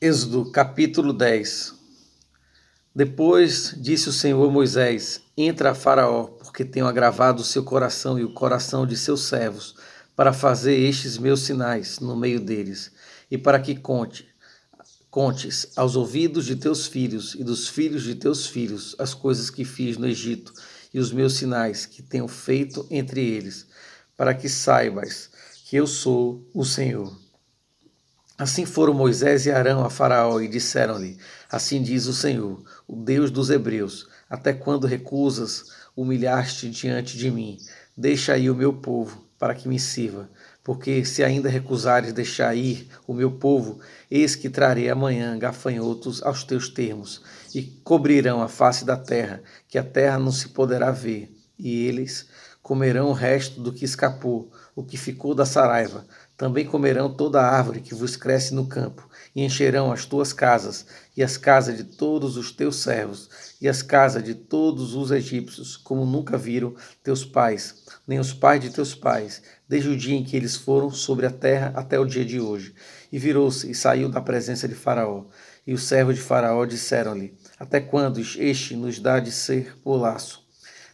Êxodo capítulo 10. Depois disse o Senhor a Moisés: Entra a Faraó, porque tenho agravado o seu coração e o coração de seus servos, para fazer estes meus sinais no meio deles, e para que contes aos ouvidos de teus filhos e dos filhos de teus filhos as coisas que fiz no Egito e os meus sinais que tenho feito entre eles, para que saibas que eu sou o Senhor. Assim foram Moisés e Arão a Faraó e disseram-lhe: Assim diz o Senhor, o Deus dos Hebreus: Até quando recusas humilhar-te diante de mim? Deixa aí o meu povo, para que me sirva. Porque se ainda recusares deixar ir o meu povo, eis que trarei amanhã gafanhotos aos teus termos, e cobrirão a face da terra, que a terra não se poderá ver, e eles comerão o resto do que escapou, o que ficou da saraiva. Também comerão toda a árvore que vos cresce no campo, e encherão as tuas casas, e as casas de todos os teus servos, e as casas de todos os egípcios, como nunca viram teus pais, nem os pais de teus pais, desde o dia em que eles foram sobre a terra até o dia de hoje. E virou-se e saiu da presença de Faraó. E os servos de Faraó disseram-lhe: Até quando este nos dá de ser por laço?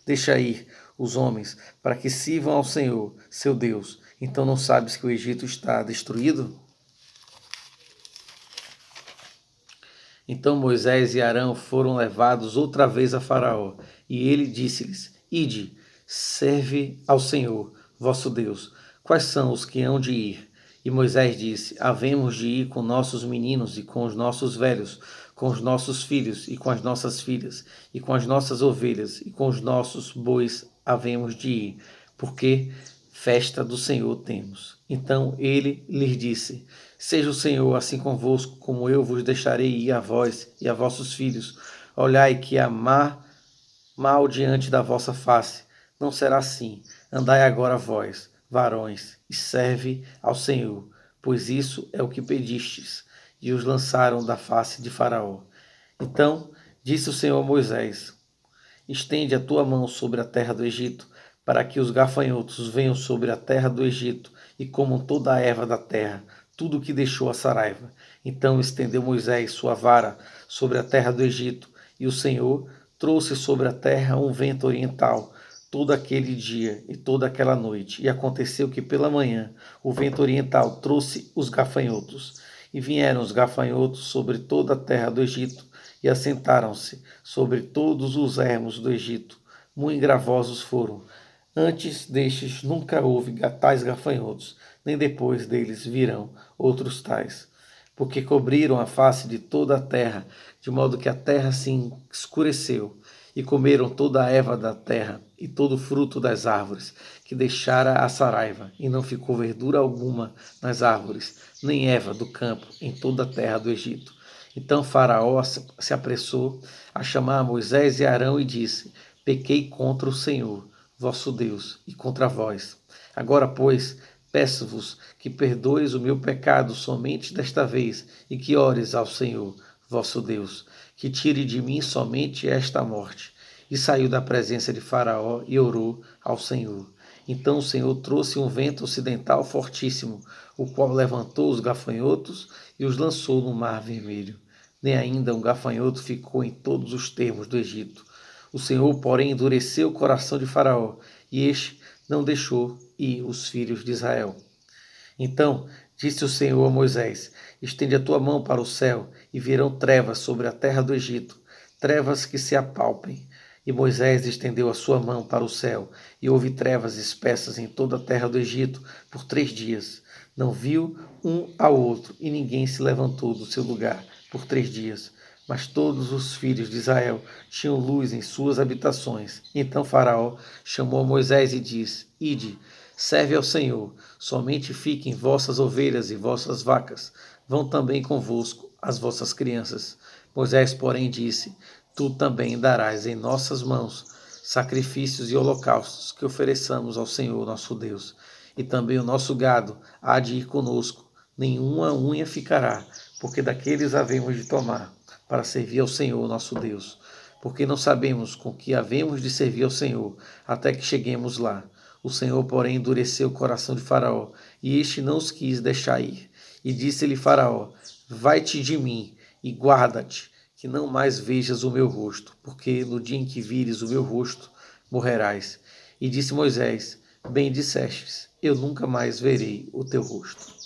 Deixa ir os homens, para que sirvam ao Senhor, seu Deus. Então não sabes que o Egito está destruído? Então Moisés e Arão foram levados outra vez a Faraó, e ele disse-lhes: Ide, serve ao Senhor, vosso Deus. Quais são os que hão de ir? E Moisés disse: Havemos de ir com nossos meninos e com os nossos velhos, com os nossos filhos e com as nossas filhas, e com as nossas ovelhas e com os nossos bois havemos de ir, porque festa do Senhor temos. Então ele lhes disse: Seja o Senhor assim convosco, como eu vos deixarei ir a vós e a vossos filhos. Olhai que há mal diante da vossa face. Não será assim. Andai agora vós, varões, e serve ao Senhor, pois isso é o que pedistes. E os lançaram da face de Faraó. Então disse o Senhor a Moisés: Estende a tua mão sobre a terra do Egito, para que os gafanhotos venham sobre a terra do Egito e comam toda a erva da terra, tudo o que deixou a saraiva. Então estendeu Moisés sua vara sobre a terra do Egito, e o Senhor trouxe sobre a terra um vento oriental, todo aquele dia e toda aquela noite. E aconteceu que pela manhã o vento oriental trouxe os gafanhotos, e vieram os gafanhotos sobre toda a terra do Egito, e assentaram-se sobre todos os ermos do Egito. Muito gravosos foram. Antes destes nunca houve tais gafanhotos, nem depois deles virão outros tais. Porque cobriram a face de toda a terra, de modo que a terra se escureceu, e comeram toda a erva da terra e todo o fruto das árvores, que deixara a saraiva, e não ficou verdura alguma nas árvores, nem erva do campo em toda a terra do Egito. Então Faraó se apressou a chamar Moisés e Arão e disse: Pequei contra o Senhor, vosso Deus, e contra vós. Agora, pois, peço-vos que perdoeis o meu pecado somente desta vez, e que ores ao Senhor, vosso Deus, que tire de mim somente esta morte. E saiu da presença de Faraó e orou ao Senhor. Então o Senhor trouxe um vento ocidental fortíssimo, o qual levantou os gafanhotos e os lançou no mar vermelho. Nem ainda um gafanhoto ficou em todos os termos do Egito. O Senhor, porém, endureceu o coração de Faraó, e este não deixou ir os filhos de Israel. Então disse o Senhor a Moisés: Estende a tua mão para o céu, e virão trevas sobre a terra do Egito, trevas que se apalpem. E Moisés estendeu a sua mão para o céu, e houve trevas espessas em toda a terra do Egito por 3 dias. Não viu um ao outro, e ninguém se levantou do seu lugar por 3 dias. Mas todos os filhos de Israel tinham luz em suas habitações. Então Faraó chamou Moisés e disse: Ide, serve ao Senhor, somente fiquem vossas ovelhas e vossas vacas. Vão também convosco as vossas crianças. Moisés, porém, disse: Tu também darás em nossas mãos sacrifícios e holocaustos que ofereçamos ao Senhor nosso Deus. E também o nosso gado há de ir conosco, nenhuma unha ficará, porque daqueles havemos de tomar, para servir ao Senhor nosso Deus. Porque não sabemos com que havemos de servir ao Senhor, até que cheguemos lá. O Senhor, porém, endureceu o coração de Faraó, e este não os quis deixar ir. E disse-lhe Faraó: vai-te de mim e guarda-te, que não mais vejas o meu rosto, porque no dia em que vires o meu rosto, morrerás. E disse Moisés: Bem dissestes, eu nunca mais verei o teu rosto.